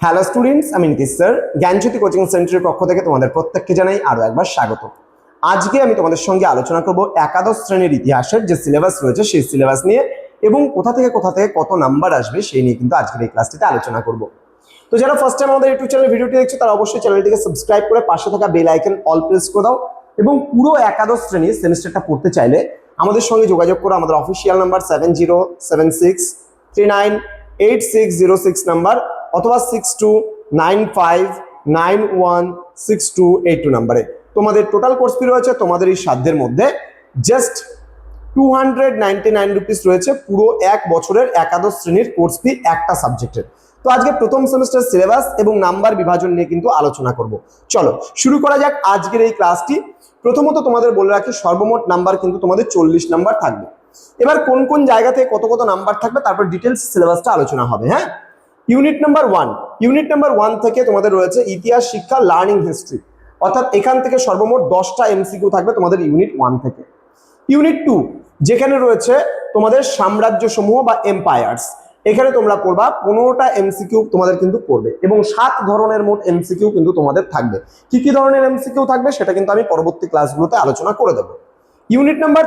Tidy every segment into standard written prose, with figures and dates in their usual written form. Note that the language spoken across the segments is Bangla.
হ্যালো স্টুডেন্টস, আমি নীতিশ স্যার জ্ঞানজ্যোতি কোচিং সেন্টারের পক্ষ থেকে তোমাদের প্রত্যেককে জানাই আরো একবার স্বাগত। আজকে আমি তোমাদের সঙ্গে আলোচনা করব একাদশ শ্রেণীর ইতিহাসের যে সিলেবাস রয়েছে সেই সিলেবাস নিয়ে এবং কোথা থেকে কত নাম্বার আসবে সেই নিয়ে কিন্তু আজকের এই ক্লাসটিতে আলোচনা করব। তো যারা ফার্স্ট টাইম আমাদের ইউটিউব চ্যানেল ভিডিওটি দেখছো তারা অবশ্যই চ্যানেলটিকে সাবস্ক্রাইব করে পাশে থাকা বেল আইকন অল প্রেস করে দাও এবং পুরো একাদশ শ্রেণীর সেমিস্টারটা পড়তে চাইলে আমাদের সঙ্গে যোগাযোগ করো। আমাদের অফিসিয়াল নাম্বার 7076398606 নাম্বার অথবা 6295916282 নাম্বারে। তোমাদের টোটাল কোর্স ফি রয়েছে তোমাদের এই সাধ্যের মধ্যে জাস্ট 299 রুপিস রয়েছে পুরো এক বছরের একাদশ শ্রেণীর কোর্স ফি একটা সাবজেক্টের। তো আজকে প্রথম সেমিস্টার সিলেবাস এবং নাম্বার বিভাজন নিয়ে কিন্তু আলোচনা করব। চলো শুরু করা যাক আজকের এই ক্লাসটি। প্রথমত তোমাদের বলে রাখি সর্বমোট নাম্বার কিন্তু তোমাদের 40 নাম্বার থাকবে। এবার কোন কোন জায়গা থেকে কত নাম্বার থাকবে তারপর ডিটেলস সিলেবাসটা আলোচনা হবে। হ্যাঁ, ইউনিট নাম্বার 1 থেকে তোমাদের রয়েছে ইতিহাস শিক্ষা লার্নিং হিস্ট্রি, অর্থাৎ এখান থেকে সর্বমোট 10টা এমসিকিউ থাকবে তোমাদের ইউনিট 1 থেকে। ইউনিট 2 যেখানে রয়েছে তোমাদের সাম্রাজ্য সমূহ বা এম্পায়ার্স, এখানে তোমরা পড়বা 15টা এমসিকিউ তোমাদের কিন্তু পড়বে এবং 7 ধরনের মোট এমসিকিউ কিন্তু তোমাদের থাকবে। কি কি ধরনের এমসিকিউ থাকবে সেটা কিন্তু আমি পরবর্তী ক্লাসগুলোতে আলোচনা করে দেবো। ইউনিট নাম্বার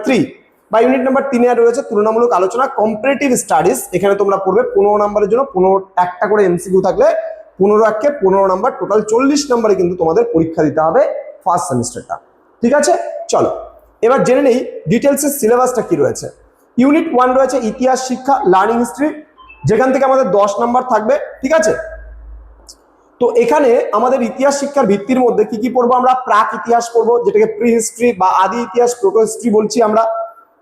3 বা ইউনিট নাম্বার 3 এ রয়েছে তুলনামূলক আলোচনা কম্পারেটিভ স্টাডিজ। এখানে তোমরা পড়বে 15 নম্বরের জন্য 15টা করে এমসিকিউ থাকলে 15 নাম্বার, টোটাল 40 নম্বরে কিন্তু তোমাদের পরীক্ষা দিতে হবে ফার্স্ট সেমিস্টারটা। ঠিক আছে, চলো এবার জেনে নেই ডিটেলসের সিলেবাসটা কি রয়েছে। ইউনিট 1 রয়েছে ইতিহাস শিক্ষা লার্নিং হিস্ট্রি, যেখান থেকে আমাদের 10 নাম্বার থাকবে। ঠিক আছে, তো এখানে আমাদের ইতিহাস শিক্ষার ভিত্তির মধ্যে কি কি পড়বো আমরা? প্রাক ইতিহাস পড়বো, যেটাকে প্রি হিস্ট্রি বা আদি ইতিহাস প্রোটো হিস্ট্রি বলছি আমরা।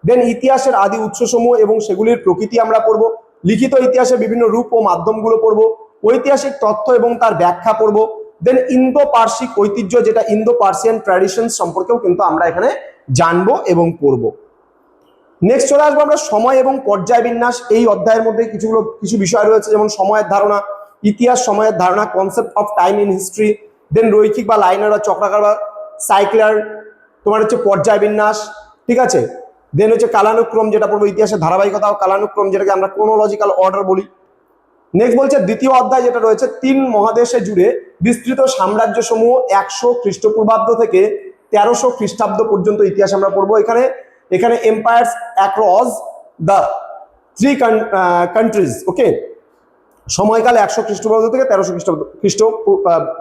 দেন ইতিহাসের আদি উৎসসমূহ এবং সেগুলির প্রকৃতি আমরা পড়বো। লিখিত ইতিহাসের বিভিন্ন রূপ ও মাধ্যমগুলো পড়বো। ঐতিহাসিক তথ্য এবং তার ব্যাখ্যা পড়বো। দেন ইন্দো পার্সিক ঐতিহ্য, যেটা ইন্দো পার্সিয়ান ট্র্যাডিশন সম্পর্কেও কিন্তু আমরা এখানে জানবো এবং পড়বো। নেক্সট চলে আসবো আমরা সময় এবং পর্যায় বিন্যাস। এই অধ্যায়ের মধ্যে কিছু বিষয় রয়েছে, যেমন সময়ের ধারণা, ইতিহাস সময়ের ধারণা, concept of time in history, then রৈখিক বা লাইনার বা চক্রাকার বা সাইক্লার, তোমার হচ্ছে পর্যায় বিন্যাস। ঠিক আছে, দেন হচ্ছে কালানুক্রম, যেটা পড়বো ইতিহাসের ধারাবাহিকতা ও কালানুক্রম, যেটাকে আমরা ক্রোনোলজিক্যাল অর্ডার বলি। নেক্সট বলছে দ্বিতীয় অধ্যায়, যেটা রয়েছে 3 মহাদেশে জুড়ে বিস্তৃত সাম্রাজ্য সমূহ 100 খ্রিস্টপূর্বাব্দ থেকে 1300 খ্রিস্টাব্দ পর্যন্ত ইতিহাস আমরা পড়বো। এখানে এম্পায়ার্স অ্যাক্রস দ্য 3 কান্ট্রিজ। ওকে, সময়কাল 100 খ্রিস্টপূর্বাব্দ থেকে 1300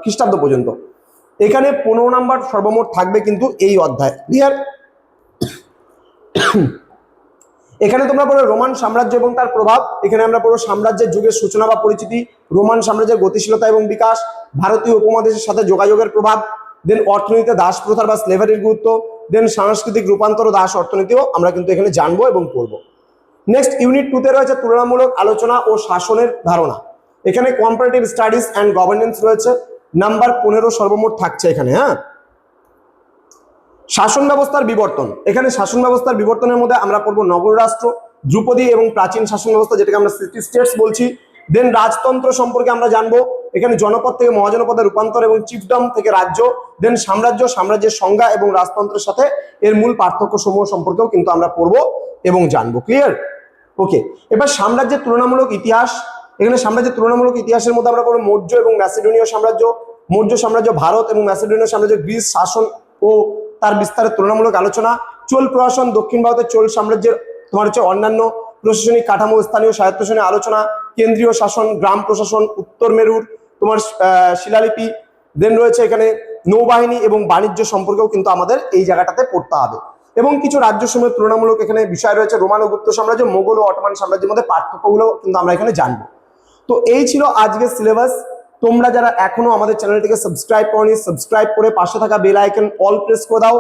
খ্রিস্টাব্দ পর্যন্ত। এখানে 15 নাম্বার সর্বমোট থাকবে কিন্তু এই অধ্যায়। ক্লিয়ার? এখানে তোমরা পড়ো রোমান সাম্রাজ্য এবং তার প্রভাব। এখানে আমরা পড়ো সাম্রাজ্যের যুগের সূচনা বা পরিচিতি, রোমান সাম্রাজ্যের গতিশীলতা এবং বিকাশ, ভারতীয় উপমহাদেশের সাথে যোগাযোগের প্রভাব, দেন অর্থনীতিতে দাস প্রথার বা স্লেভারির গুরুত্ব, দেন সাংস্কৃতিক রূপান্তর ও দাস অর্থনীতিও আমরা কিন্তু এখানে জানবো এবং পড়বো। নেক্সট ইউনিট 2 তে রয়েছে তুলনামূলক আলোচনা ও শাসনের ধারণা। এখানে কম্পারেটিভ স্টাডিজ অ্যান্ড গভর্নেন্স রয়েছে, নাম্বার 15 সর্বমোট থাকছে এখানে। হ্যাঁ, শাসন ব্যবস্থার বিবর্তন। এখানে শাসন ব্যবস্থার বিবর্তনের মধ্যে আমরা পড়বো নগর রাষ্ট্র, ধ্রুপদী এবং প্রাচীন শাসন ব্যবস্থা, যেটাকে আমরা সিটি স্টেটস বলছি। দেন রাজতন্ত্র সম্পর্কে আমরা জানবো, এখানে জনপদ থেকে মহাজনপদে রূপান্তর এবং চিফডম থেকে রাজ্য। দেন সাম্রাজ্যের সংজ্ঞা এবং রাজতন্ত্রের সাথে এর মূল পার্থক্য সমূহ সম্পর্কেও কিন্তু আমরা পড়বো এবং জানবো। ক্লিয়ার? ওকে, এবার সাম্রাজ্যের তুলনামূলক ইতিহাস। এখানে সাম্রাজ্যের তুলনামূলক ইতিহাসের মধ্যে আমরা পড়বো মৌর্য এবং ম্যাসিডোনীয় সাম্রাজ্য, মৌর্য সাম্রাজ্য ভারত এবং ম্যাসিডোনীয় সাম্রাজ্য গ্রিস শাসন ও তার বিস্তারের তুলনামূলক আলোচনা। চোল প্রশাসন, দক্ষিণ ভারতের চোল সাম্রাজ্যের তোমার হচ্ছে অন্যান্য প্রশাসনিক কাঠামো, স্থানীয় স্বায়ত্তশাসনের আলোচনা, কেন্দ্রীয় শাসন, গ্রাম প্রশাসন, উত্তর মেরুর তোমার শিলালিপি। দেন রয়েছে এখানে নৌবাহিনী এবং বাণিজ্য সম্পর্কেও কিন্তু আমাদের এই জায়গাটাতে পড়তে হবে। এবং কিছু রাজ্য সমূহের তুলনামূলক এখানে বিষয় রয়েছে, রোমান ও গুপ্ত সাম্রাজ্য, মোগল ও অটোমান সাম্রাজ্যের মধ্যে পার্থক্যগুলো কিন্তু আমরা এখানে জানবো। তো এই ছিল আজকের সিলেবাস। তোমরা যারা এখনো আমাদের চ্যানেলটিকে সাবস্ক্রাইব করনি, সাবস্ক্রাইব করে পাশে থাকা বেল আইকন অল প্রেস করে দাও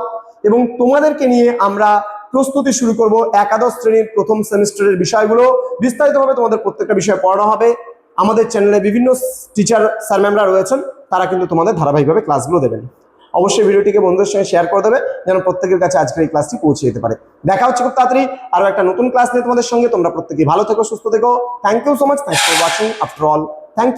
এবং তোমাদেরকে নিয়ে আমরা প্রস্তুতি শুরু করব একাদশ শ্রেণীর প্রথম সেমিস্টারের বিষয়গুলো। বিস্তারিতভাবে তোমাদের প্রত্যেকটা বিষয় পড়ানো হবে। আমাদের চ্যানেলে বিভিন্ন টিচার স্যার ম্যামরা রয়েছেন, তারা কিন্তু তোমাদের ধারাবাহিকভাবে ক্লাসগুলো দেবেন। অবশ্যই ভিডিওটিকে বন্ধুদের সঙ্গে শেয়ার করে দেবে যেন প্রত্যেকের কাছে আজকের এই ক্লাসটি পৌঁছে যেতে পারে। দেখা হচ্ছে খুব তাড়াতাড়ি আরো একটা নতুন ক্লাস নিয়ে তোমাদের সঙ্গে। তোমরা প্রত্যেকেই ভালো থেকো, সুস্থ থেকো। Thank you so much. Thanks for watching after all. Thank you.